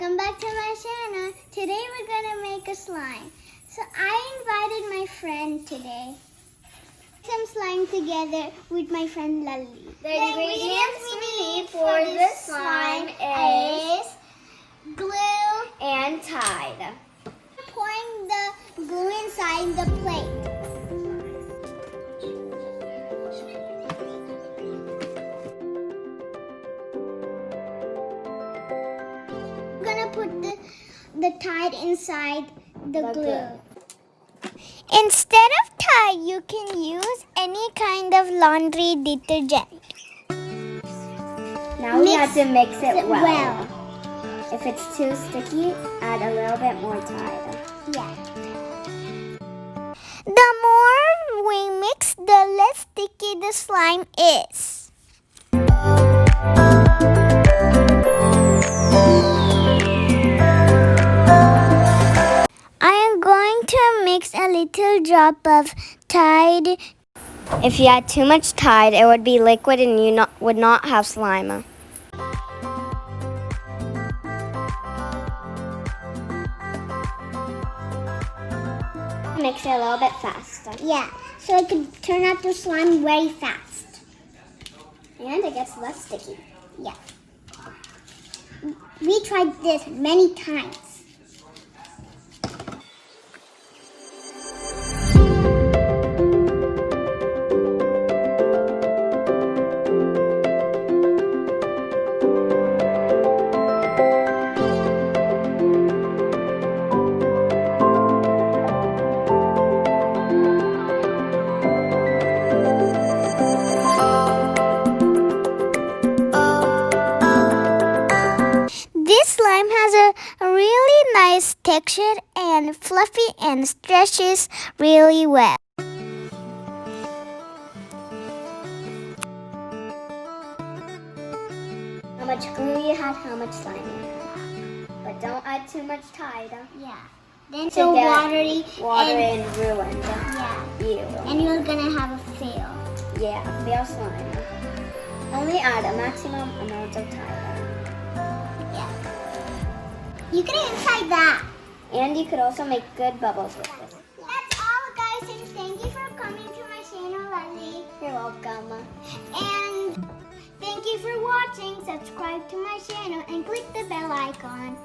Welcome back to my channel. Today we're gonna make a slime. So I invited my friend today. Some slime together with my friend Lali. The ingredients we need for this slime is glue and Tide. Pouring the glue inside the plate. We're gonna put the Tide inside the glue. Instead of Tide, you can use any kind of laundry detergent. Now we have to mix it well. well. If it's too sticky, add a little bit more Tide. Yeah. The more we mix, the less sticky the slime is. I am going to mix a little drop of Tide. If you add too much Tide, it would be liquid and you would not have slime. Mix it a little bit faster. Yeah, so it can turn out the slime very fast. And it gets less sticky. Yeah. We tried this many times. This slime has a really nice texture and fluffy and stretches really well. How much glue you had, how much slime you had. But don't add too much Tide. Yeah. Then To so get watery and ruined. yeah. You. And you're gonna have a fail. Yeah, fail slime. Only add a maximum amount of Tide. Yeah. You can even try that. And you could also make good bubbles with this. That's all, guys, and thank you for coming to my channel, Lali. You're welcome. And thank you for watching. Subscribe to my channel and click the bell icon.